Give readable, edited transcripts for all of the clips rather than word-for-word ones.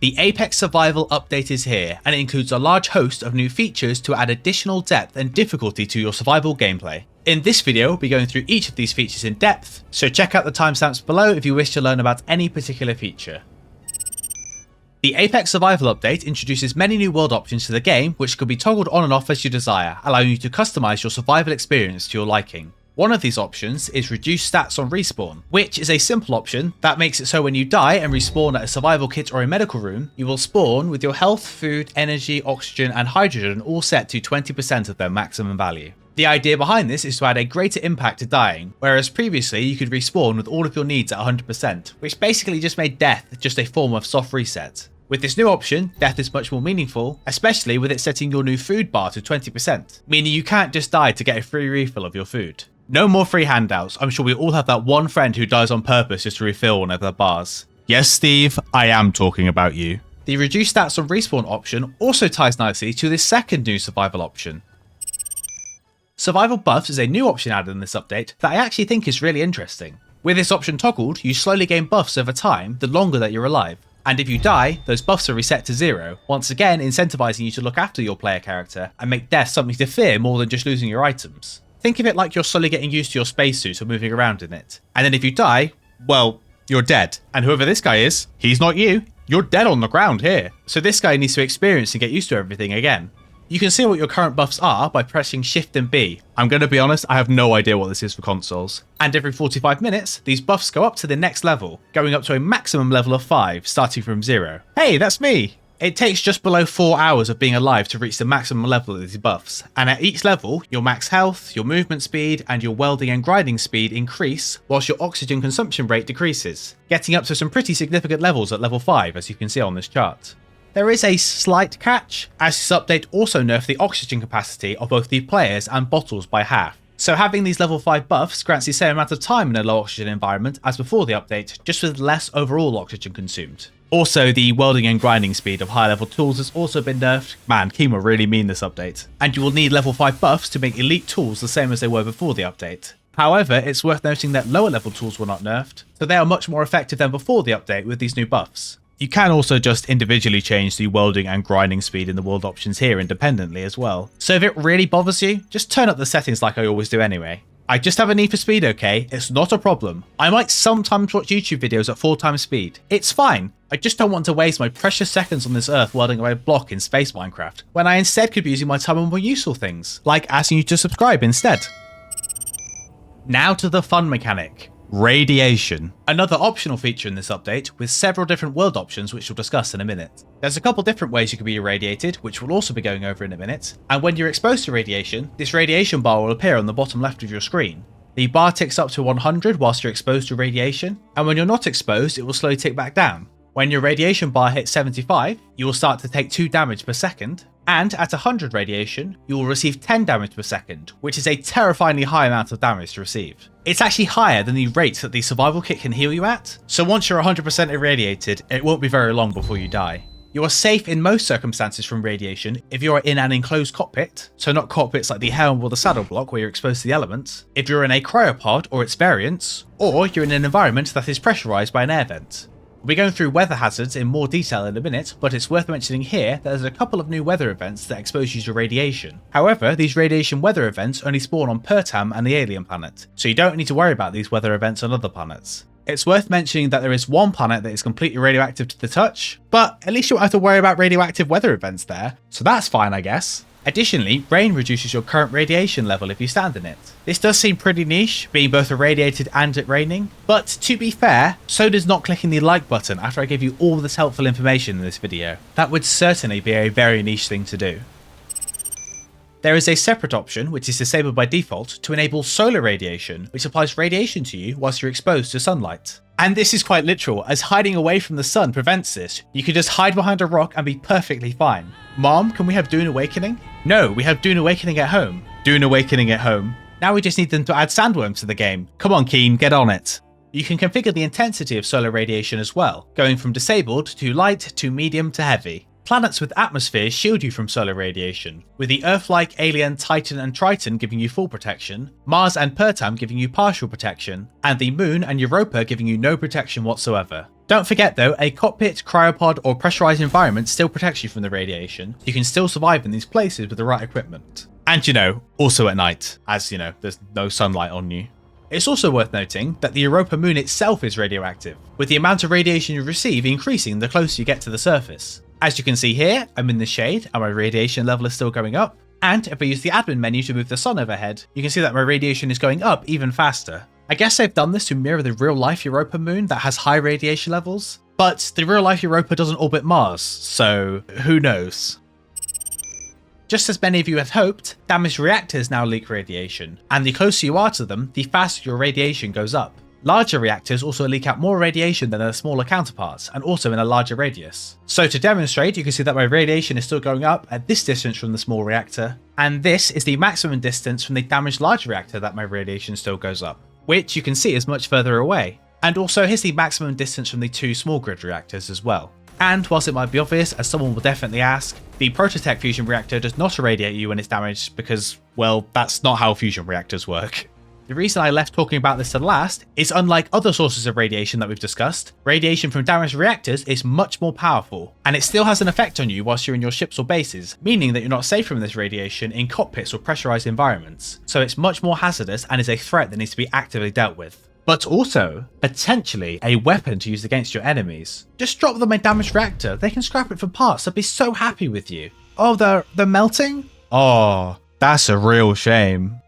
The Apex Survival update is here, and it includes a large host of new features to add additional depth and difficulty to your survival gameplay. In this video, we'll be going through each of these features in depth, so check out the timestamps below if you wish to learn about any particular feature. The Apex Survival update introduces many new world options to the game, which can be toggled on and off as you desire, allowing you to customize your survival experience to your liking. One of these options is reduce stats on respawn, which is a simple option that makes it so when you die and respawn at a survival kit or a medical room, you will spawn with your health, food, energy, oxygen and hydrogen all set to 20% of their maximum value. The idea behind this is to add a greater impact to dying, whereas previously you could respawn with all of your needs at 100%, which basically just made death just a form of soft reset. With this new option, death is much more meaningful, especially with it setting your new food bar to 20%, meaning you can't just die to get a free refill of your food. No more free handouts. I'm sure we all have that one friend who dies on purpose just to refill one of their bars. Yes, Steve, I am talking about you. The reduced stats on respawn option also ties nicely to this second new survival option. Survival buffs is a new option added in this update that I actually think is really interesting. With this option toggled, you slowly gain buffs over time the longer that you're alive. And if you die, those buffs are reset to 0, once again incentivizing you to look after your player character and make death something to fear more than just losing your items. Think of it like you're slowly getting used to your spacesuit or moving around in it. And then if you die, well, you're dead. And whoever this guy is, he's not you. You're dead on the ground here. So this guy needs to experience and get used to everything again. You can see what your current buffs are by pressing Shift and B. I'm going to be honest, I have no idea what this is for consoles. And every 45 minutes, these buffs go up to the next level, going up to a maximum level of 5, starting from 0. Hey, that's me! It takes just below 4 hours of being alive to reach the maximum level of these buffs, and at each level, your max health, your movement speed, and your welding and grinding speed increase, whilst your oxygen consumption rate decreases, getting up to some pretty significant levels at level 5, as you can see on this chart. There is a slight catch, as this update also nerfed the oxygen capacity of both the players and bottles by half. So having these level 5 buffs grants the same amount of time in a low oxygen environment as before the update, just with less overall oxygen consumed. Also, the welding and grinding speed of high level tools has also been nerfed. Man, Kima really mean this update. And you will need level 5 buffs to make elite tools the same as they were before the update. However, it's worth noting that lower level tools were not nerfed, so they are much more effective than before the update with these new buffs. You can also just individually change the welding and grinding speed in the world options here independently as well. So if it really bothers you, just turn up the settings like I always do anyway. I just have a need for speed, okay? It's not a problem. I might sometimes watch YouTube videos at 4 times speed. It's fine. I just don't want to waste my precious seconds on this earth welding away a block in Space Minecraft, when I instead could be using my time on more useful things, like asking you to subscribe instead. Now to the fun mechanic. Radiation. Another optional feature in this update, with several different world options which we'll discuss in a minute. There's a couple different ways you can be irradiated, which we'll also be going over in a minute, and when you're exposed to radiation, this radiation bar will appear on the bottom left of your screen. The bar ticks up to 100 whilst you're exposed to radiation, and when you're not exposed, it will slowly tick back down. When your radiation bar hits 75, you will start to take 2 damage per second, and at 100 radiation, you will receive 10 damage per second, which is a terrifyingly high amount of damage to receive. It's actually higher than the rate that the survival kit can heal you at, so once you're 100% irradiated, it won't be very long before you die. You are safe in most circumstances from radiation if you are in an enclosed cockpit, so not cockpits like the helm or the saddle block where you're exposed to the elements, if you're in a cryopod or its variants, or you're in an environment that is pressurized by an air vent. We'll be going through weather hazards in more detail in a minute, but it's worth mentioning here that there's a couple of new weather events that expose you to radiation. However, these radiation weather events only spawn on Pertam and the alien planet, so you don't need to worry about these weather events on other planets. It's worth mentioning that there is one planet that is completely radioactive to the touch, but at least you won't have to worry about radioactive weather events there, so that's fine I guess. Additionally, rain reduces your current radiation level if you stand in it. This does seem pretty niche, being both irradiated and it raining, but to be fair, so does not clicking the like button after I gave you all this helpful information in this video. That would certainly be a very niche thing to do. There is a separate option, which is disabled by default, to enable solar radiation, which applies radiation to you whilst you're exposed to sunlight. And this is quite literal, as hiding away from the sun prevents this. You can just hide behind a rock and be perfectly fine. Mom, can we have Dune Awakening? No, we have Dune Awakening at home. Dune Awakening at home. Now we just need them to add sandworms to the game. Come on, Keen, get on it. You can configure the intensity of solar radiation as well, going from disabled to light to medium to heavy. Planets with atmospheres shield you from solar radiation, with the Earth-like alien Titan and Triton giving you full protection, Mars and Pertam giving you partial protection, and the Moon and Europa giving you no protection whatsoever. Don't forget though, a cockpit, cryopod or pressurized environment still protects you from the radiation. You can still survive in these places with the right equipment. And also at night, as there's no sunlight on you. It's also worth noting that the Europa moon itself is radioactive, with the amount of radiation you receive increasing the closer you get to the surface. As you can see here, I'm in the shade and my radiation level is still going up. And if I use the admin menu to move the sun overhead, you can see that my radiation is going up even faster. I guess they've done this to mirror the real life Europa moon that has high radiation levels, but the real life Europa doesn't orbit Mars, so who knows. Just as many of you had hoped, damaged reactors now leak radiation, and the closer you are to them, the faster your radiation goes up. Larger reactors also leak out more radiation than their smaller counterparts, and also in a larger radius. So to demonstrate, you can see that my radiation is still going up at this distance from the small reactor, and this is the maximum distance from the damaged large reactor that my radiation still goes up, which you can see is much further away. And also here's the maximum distance from the two small grid reactors as well. And whilst it might be obvious, as someone will definitely ask, the Prototech fusion reactor does not irradiate you when it's damaged because, well, that's not how fusion reactors work. The reason I left talking about this to last is, unlike other sources of radiation that we've discussed, radiation from damaged reactors is much more powerful, and it still has an effect on you whilst you're in your ships or bases, meaning that you're not safe from this radiation in cockpits or pressurized environments, so it's much more hazardous and is a threat that needs to be actively dealt with. But also, potentially, a weapon to use against your enemies. Just drop them a damaged reactor, they can scrap it for parts, they'll be so happy with you. Oh, they're melting? Oh, that's a real shame.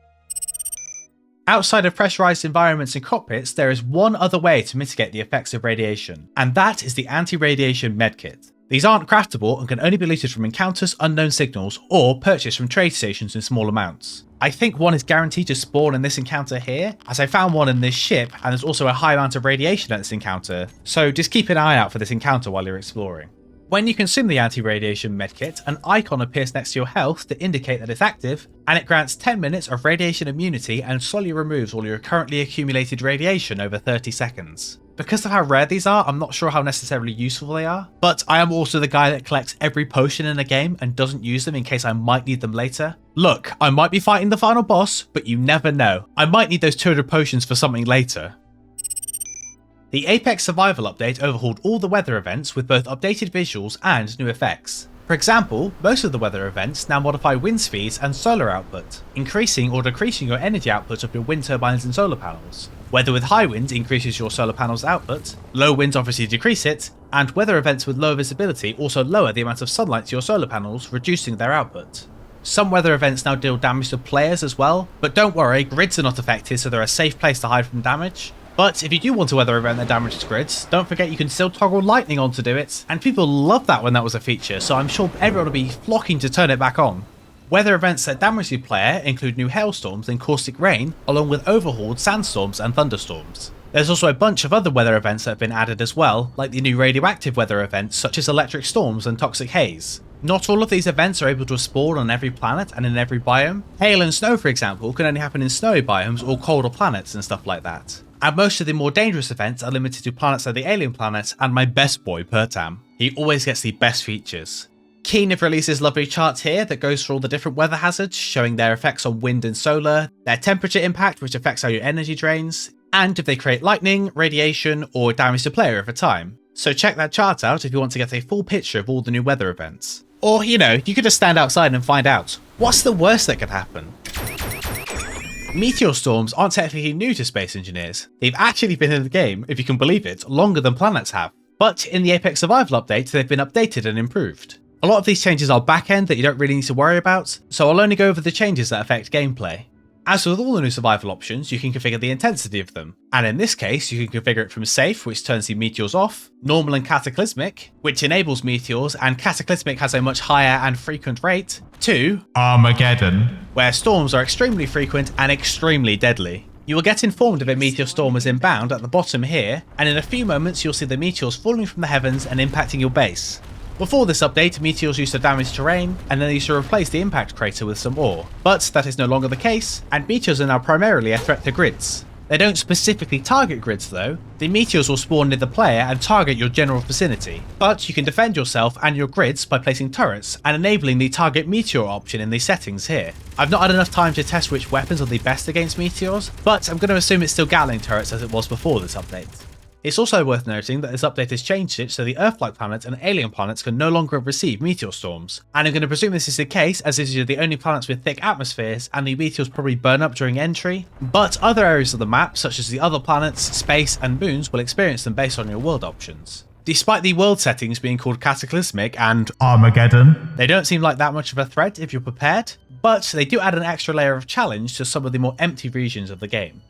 Outside of pressurized environments and cockpits, there is one other way to mitigate the effects of radiation, and that is the anti-radiation MedKit. These aren't craftable and can only be looted from encounters, unknown signals, or purchased from trade stations in small amounts. I think one is guaranteed to spawn in this encounter here, as I found one in this ship, and there's also a high amount of radiation at this encounter, so just keep an eye out for this encounter while you're exploring. When you consume the anti-radiation medkit, an icon appears next to your health to indicate that it's active, and it grants 10 minutes of radiation immunity and slowly removes all your currently accumulated radiation over 30 seconds. Because of how rare these are, I'm not sure how necessarily useful they are, but I am also the guy that collects every potion in a game and doesn't use them in case I might need them later. Look, I might be fighting the final boss, but you never know. I might need those 200 potions for something later. The Apex Survival update overhauled all the weather events with both updated visuals and new effects. For example, most of the weather events now modify wind speeds and solar output, increasing or decreasing your energy output of your wind turbines and solar panels. Weather with high winds increases your solar panels' output, low winds obviously decrease it, and weather events with low visibility also lower the amount of sunlight to your solar panels, reducing their output. Some weather events now deal damage to players as well, but don't worry, grids are not affected, so they're a safe place to hide from damage. But if you do want a weather event that damages grids, don't forget you can still toggle lightning on to do it, and people loved that when that was a feature, so I'm sure everyone will be flocking to turn it back on. Weather events that damage the player include new hailstorms and caustic rain, along with overhauled sandstorms and thunderstorms. There's also a bunch of other weather events that have been added as well, like the new radioactive weather events such as electric storms and toxic haze. Not all of these events are able to spawn on every planet and in every biome. Hail and snow, for example, can only happen in snowy biomes or colder planets and stuff like that. And most of the more dangerous events are limited to planets like the alien planet and my best boy Pertam. He always gets the best features. Keen have released this lovely chart here that goes through all the different weather hazards, showing their effects on wind and solar, their temperature impact which affects how your energy drains, and if they create lightning, radiation, or damage to player over time. So check that chart out if you want to get a full picture of all the new weather events. Or, you could just stand outside and find out. What's the worst that could happen? Meteor storms aren't technically new to space engineers. They've actually been in the game, if you can believe it, longer than planets have. But in the Apex Survival update, they've been updated and improved. A lot of these changes are back-end that you don't really need to worry about, so I'll only go over the changes that affect gameplay. As with all the new survival options, you can configure the intensity of them, and in this case you can configure it from safe, which turns the meteors off, normal and cataclysmic, which enables meteors, and cataclysmic has a much higher and frequent rate, to Armageddon, where storms are extremely frequent and extremely deadly. You will get informed if a meteor storm is inbound at the bottom here, and in a few moments you'll see the meteors falling from the heavens and impacting your base. Before this update, meteors used to damage terrain, and then they used to replace the impact crater with some ore, but that is no longer the case, and meteors are now primarily a threat to grids. They don't specifically target grids though. The meteors will spawn near the player and target your general vicinity, but you can defend yourself and your grids by placing turrets and enabling the target meteor option in the settings here. I've not had enough time to test which weapons are the best against meteors, but I'm going to assume it's still Gatling turrets as it was before this update. It's also worth noting that this update has changed it so the Earth-like planets and alien planets can no longer receive meteor storms, and I'm going to presume this is the case as these are the only planets with thick atmospheres and the meteors probably burn up during entry, but other areas of the map such as the other planets, space and moons will experience them based on your world options. Despite the world settings being called Cataclysmic and Armageddon, they don't seem like that much of a threat if you're prepared, but they do add an extra layer of challenge to some of the more empty regions of the game.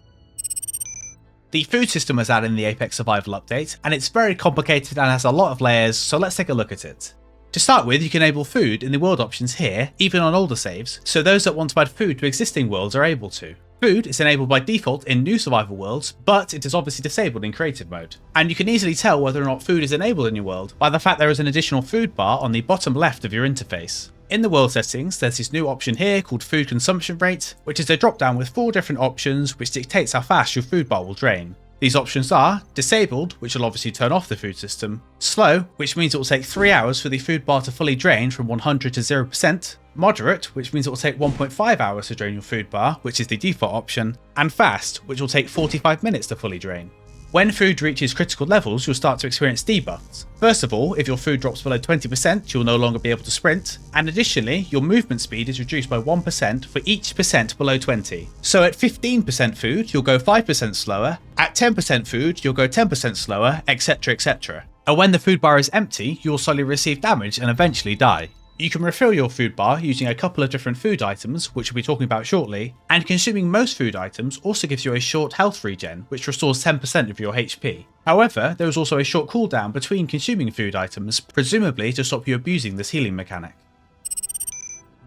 The food system was added in the Apex Survival update, and it's very complicated and has a lot of layers, so let's take a look at it. To start with, you can enable food in the world options here, even on older saves, so those that want to add food to existing worlds are able to. Food is enabled by default in new survival worlds, but it is obviously disabled in creative mode. And you can easily tell whether or not food is enabled in your world by the fact there is an additional food bar on the bottom left of your interface. In the world settings, there's this new option here called food consumption rate, which is a drop down with 4 different options which dictates how fast your food bar will drain. These options are disabled, which will obviously turn off the food system, slow, which means it will take 3 hours for the food bar to fully drain from 100 to 0%, moderate, which means it will take 1.5 hours to drain your food bar, which is the default option, and fast, which will take 45 minutes to fully drain. When food reaches critical levels, you'll start to experience debuffs. First of all, if your food drops below 20%, you'll no longer be able to sprint, and additionally, your movement speed is reduced by 1% for each percent below 20. So at 15% food, you'll go 5% slower, at 10% food, you'll go 10% slower, etc, etc. And when the food bar is empty, you'll slowly receive damage and eventually die. You can refill your food bar using a couple of different food items, which we'll be talking about shortly, and consuming most food items also gives you a short health regen, which restores 10% of your HP. However, there is also a short cooldown between consuming food items, presumably to stop you abusing this healing mechanic.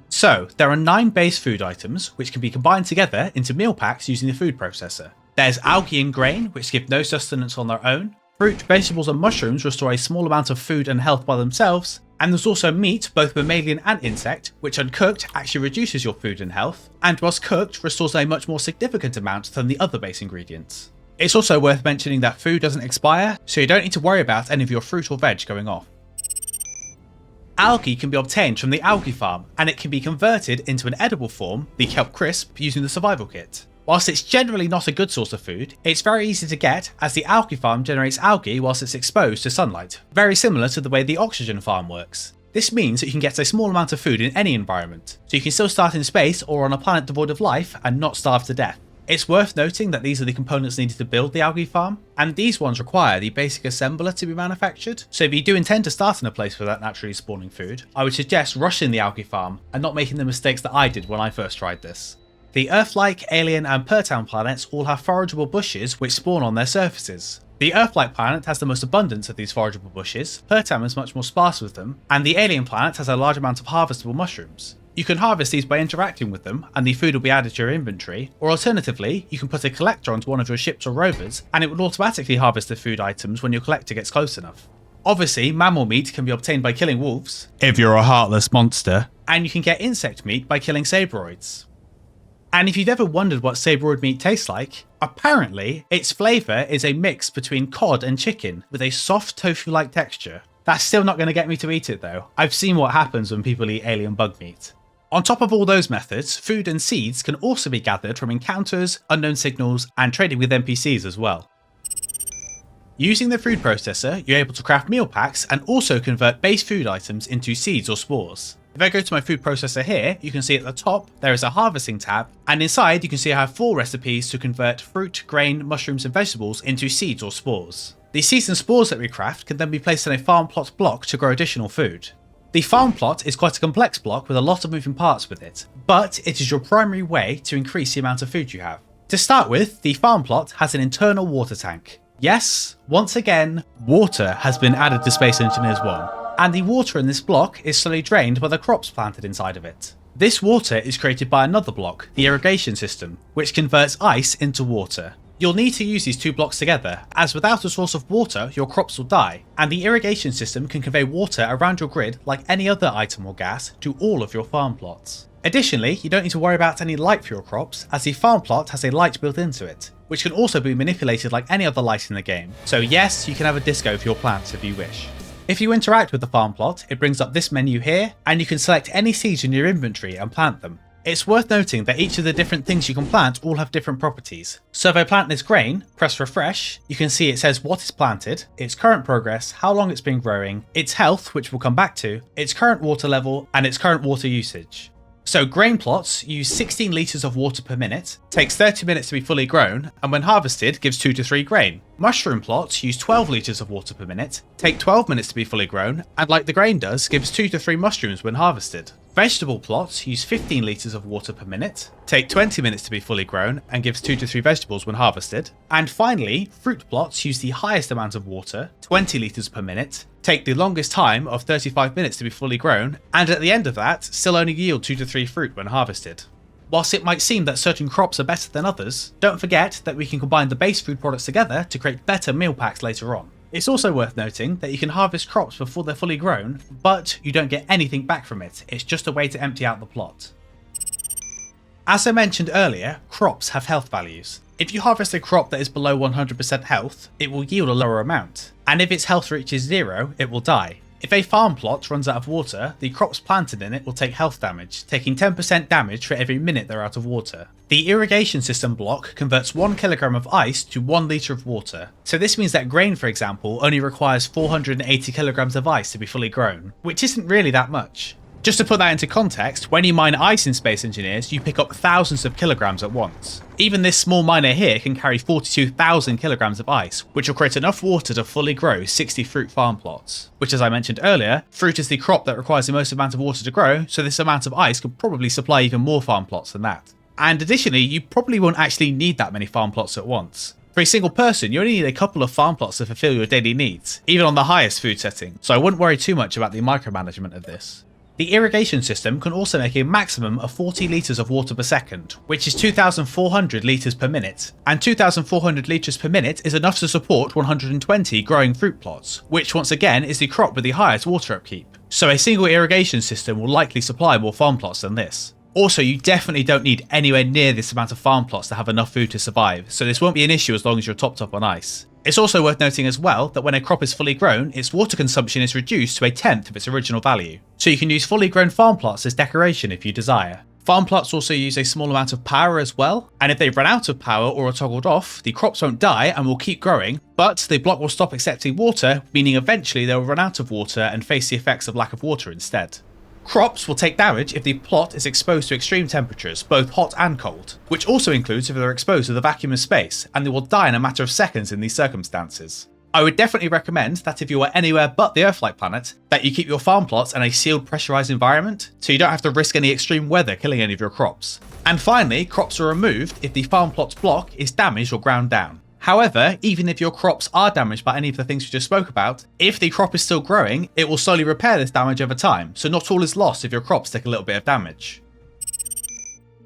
So, there are 9 base food items, which can be combined together into meal packs using the food processor. There's algae and grain, which give no sustenance on their own. Fruit, vegetables and mushrooms restore a small amount of food and health by themselves, and there's also meat, both mammalian and insect, which uncooked actually reduces your food and health, and whilst cooked restores a much more significant amount than the other base ingredients. It's also worth mentioning that food doesn't expire, so you don't need to worry about any of your fruit or veg going off. Algae can be obtained from the algae farm, and it can be converted into an edible form, the kelp crisp, using the survival kit. Whilst it's generally not a good source of food, it's very easy to get as the algae farm generates algae whilst it's exposed to sunlight, very similar to the way the oxygen farm works. This means that you can get a small amount of food in any environment, so you can still start in space or on a planet devoid of life and not starve to death. It's worth noting that these are the components needed to build the algae farm, and these ones require the basic assembler to be manufactured, so if you do intend to start in a place without naturally spawning food, I would suggest rushing the algae farm and not making the mistakes that I did when I first tried this. The Earth-like, alien and Pertown planets all have forageable bushes which spawn on their surfaces. The Earth-like planet has the most abundance of these forageable bushes, Pertown is much more sparse with them, and the alien planet has a large amount of harvestable mushrooms. You can harvest these by interacting with them, and the food will be added to your inventory, or alternatively, you can put a collector onto one of your ships or rovers, and it will automatically harvest the food items when your collector gets close enough. Obviously, mammal meat can be obtained by killing wolves, if you're a heartless monster, and you can get insect meat by killing sabroids. And if you've ever wondered what sabroid meat tastes like, apparently its flavour is a mix between cod and chicken with a soft tofu-like texture. That's still not going to get me to eat it though. I've seen what happens when people eat alien bug meat. On top of all those methods, food and seeds can also be gathered from encounters, unknown signals, and trading with NPCs as well. Using the food processor, you're able to craft meal packs and also convert base food items into seeds or spores. If I go to my food processor here, you can see at the top there is a harvesting tab, and inside you can see I have 4 recipes to convert fruit, grain, mushrooms and vegetables into seeds or spores. The seeds and spores that we craft can then be placed in a farm plot block to grow additional food. The farm plot is quite a complex block with a lot of moving parts with it, but it is your primary way to increase the amount of food you have. To start with, the farm plot has an internal water tank. Yes, once again, water has been added to Space Engineers 1. And the water in this block is slowly drained by the crops planted inside of it. This water is created by another block, the irrigation system, which converts ice into water. You'll need to use these 2 blocks together, as without a source of water your crops will die, and the irrigation system can convey water around your grid like any other item or gas to all of your farm plots. Additionally, you don't need to worry about any light for your crops, as the farm plot has a light built into it, which can also be manipulated like any other light in the game. So yes, you can have a disco for your plants if you wish. If you interact with the farm plot, it brings up this menu here, and you can select any seeds in your inventory and plant them. It's worth noting that each of the different things you can plant all have different properties. So if I plant this grain, press refresh, you can see it says what is planted, its current progress, how long it's been growing, its health, which we'll come back to, its current water level, and its current water usage. So grain plots use 16 litres of water per minute, takes 30 minutes to be fully grown, and when harvested gives 2 to 3 grain. Mushroom plots use 12 litres of water per minute, take 12 minutes to be fully grown, and like the grain does, gives 2 to 3 mushrooms when harvested. Vegetable plots use 15 litres of water per minute, take 20 minutes to be fully grown, and gives 2 to 3 vegetables when harvested. And finally, fruit plots use the highest amount of water, 20 litres per minute, take the longest time of 35 minutes to be fully grown, and at the end of that, still only yield 2 to 3 fruit when harvested. Whilst it might seem that certain crops are better than others, don't forget that we can combine the base food products together to create better meal packs later on. It's also worth noting that you can harvest crops before they're fully grown, but you don't get anything back from it, it's just a way to empty out the plot. As I mentioned earlier, crops have health values. If you harvest a crop that is below 100% health, it will yield a lower amount, and if its health reaches 0, it will die. If a farm plot runs out of water, the crops planted in it will take health damage, taking 10% damage for every minute they're out of water. The irrigation system block converts 1 kilogram of ice to 1 litre of water. So this means that grain, for example, only requires 480 kilograms of ice to be fully grown, which isn't really that much. Just to put that into context, when you mine ice in Space Engineers, you pick up thousands of kilograms at once. Even this small miner here can carry 42,000 kilograms of ice, which will create enough water to fully grow 60 fruit farm plots. Which, as I mentioned earlier, fruit is the crop that requires the most amount of water to grow, so this amount of ice could probably supply even more farm plots than that. And additionally, you probably won't actually need that many farm plots at once. For a single person, you only need a couple of farm plots to fulfill your daily needs, even on the highest food setting, so I wouldn't worry too much about the micromanagement of this. The irrigation system can also make a maximum of 40 litres of water per second, which is 2,400 litres per minute, and 2,400 litres per minute is enough to support 120 growing fruit plots, which once again is the crop with the highest water upkeep. So a single irrigation system will likely supply more farm plots than this. Also, you definitely don't need anywhere near this amount of farm plots to have enough food to survive, so this won't be an issue as long as you're topped up on ice. It's also worth noting as well that when a crop is fully grown, its water consumption is reduced to 1/10 of its original value. So you can use fully grown farm plots as decoration if you desire. Farm plots also use a small amount of power as well, and if they run out of power or are toggled off, the crops won't die and will keep growing, but the block will stop accepting water, meaning eventually they'll run out of water and face the effects of lack of water instead. Crops will take damage if the plot is exposed to extreme temperatures, both hot and cold, which also includes if they're exposed to the vacuum of space, and they will die in a matter of seconds in these circumstances. I would definitely recommend that if you are anywhere but the Earth-like planet, that you keep your farm plots in a sealed, pressurized environment, so you don't have to risk any extreme weather killing any of your crops. And finally, crops are removed if the farm plot's block is damaged or ground down. However, even if your crops are damaged by any of the things we just spoke about, if the crop is still growing, it will slowly repair this damage over time, so not all is lost if your crops take a little bit of damage.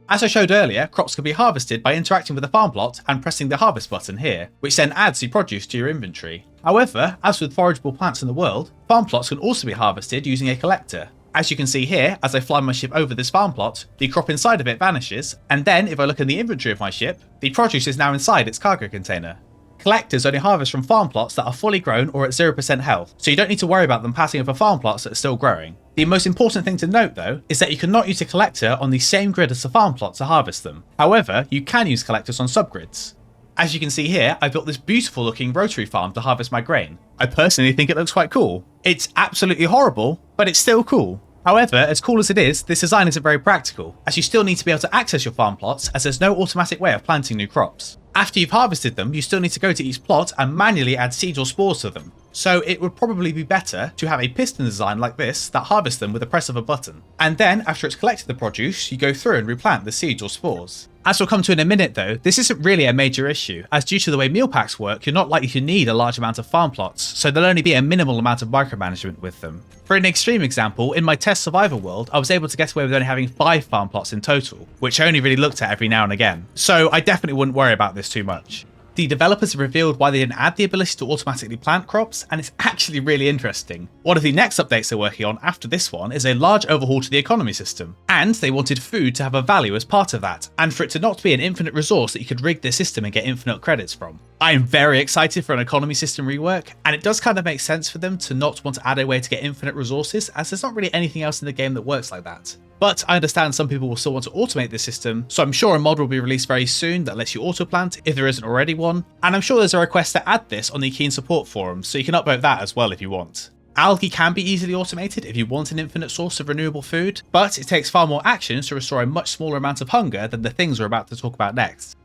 As I showed earlier, crops can be harvested by interacting with the farm plot and pressing the harvest button here, which then adds the produce to your inventory. However, as with forageable plants in the world, farm plots can also be harvested using a collector. As you can see here, as I fly my ship over this farm plot, the crop inside of it vanishes, and then if I look in the inventory of my ship, the produce is now inside its cargo container. Collectors only harvest from farm plots that are fully grown or at 0% health, so you don't need to worry about them passing over farm plots that are still growing. The most important thing to note though, is that you cannot use a collector on the same grid as the farm plot to harvest them. However, you can use collectors on subgrids. As you can see here, I built this beautiful looking rotary farm to harvest my grain. I personally think it looks quite cool. It's absolutely horrible, but it's still cool. However, as cool as it is, this design isn't very practical, as you still need to be able to access your farm plots as there's no automatic way of planting new crops. After you've harvested them, you still need to go to each plot and manually add seeds or spores to them. So it would probably be better to have a piston design like this that harvests them with a press of a button. And then, after it's collected the produce, you go through and replant the seeds or spores. As we'll come to in a minute though, this isn't really a major issue, as due to the way meal packs work, you're not likely to need a large amount of farm plots, so there'll only be a minimal amount of micromanagement with them. For an extreme example, in my test survival world, I was able to get away with only having 5 farm plots in total, which I only really looked at every now and again, so I definitely wouldn't worry about this too much. The developers have revealed why they didn't add the ability to automatically plant crops, and it's actually really interesting. One of the next updates they're working on after this one is a large overhaul to the economy system, and they wanted food to have a value as part of that, and for it to not be an infinite resource that you could rig the system and get infinite credits from. I am very excited for an economy system rework, and it does kind of make sense for them to not want to add a way to get infinite resources, as there's not really anything else in the game that works like that. But I understand some people will still want to automate this system, so I'm sure a mod will be released very soon that lets you auto-plant if there isn't already one, and I'm sure there's a request to add this on the Keen support forums, so you can upvote that as well if you want. Algae can be easily automated if you want an infinite source of renewable food, but it takes far more actions to restore a much smaller amount of hunger than the things we're about to talk about next.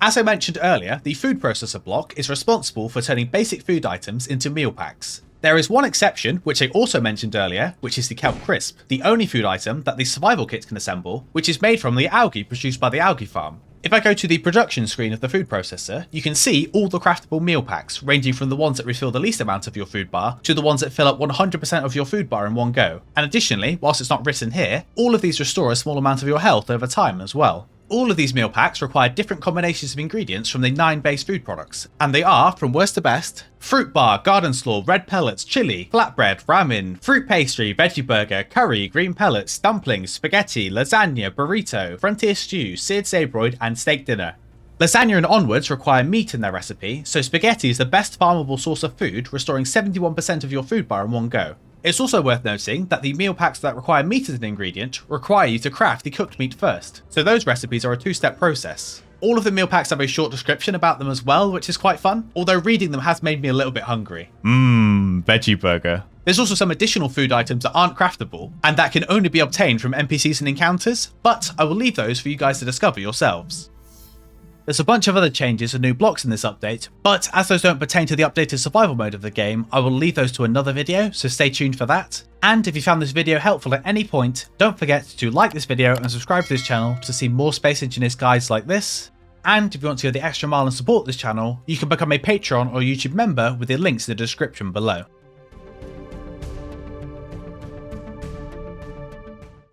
As I mentioned earlier, the food processor block is responsible for turning basic food items into meal packs. There is one exception, which I also mentioned earlier, which is the kelp crisp, the only food item that the survival kit can assemble, which is made from the algae produced by the algae farm. If I go to the production screen of the food processor, you can see all the craftable meal packs, ranging from the ones that refill the least amount of your food bar to the ones that fill up 100% of your food bar in one go. And additionally, whilst it's not written here, all of these restore a small amount of your health over time as well. All of these meal packs require different combinations of ingredients from the 9 base food products, and they are, from worst to best, fruit bar, garden slaw, red pellets, chili, flatbread, ramen, fruit pastry, veggie burger, curry, green pellets, dumplings, spaghetti, lasagna, burrito, frontier stew, seared sabroid, and steak dinner. Lasagna and onwards require meat in their recipe, so spaghetti is the best farmable source of food, restoring 71% of your food bar in one go. It's also worth noting that the meal packs that require meat as an ingredient require you to craft the cooked meat first, so those recipes are a 2-step process. All of the meal packs have a short description about them as well, which is quite fun, although reading them has made me a little bit hungry. Veggie burger. There's also some additional food items that aren't craftable, and that can only be obtained from NPCs and encounters, but I will leave those for you guys to discover yourselves. There's a bunch of other changes and new blocks in this update, but as those don't pertain to the updated survival mode of the game, I will leave those to another video, so stay tuned for that. And if you found this video helpful at any point, don't forget to like this video and subscribe to this channel to see more Space Engineers guides like this. And if you want to go the extra mile and support this channel, you can become a Patreon or YouTube member with the links in the description below.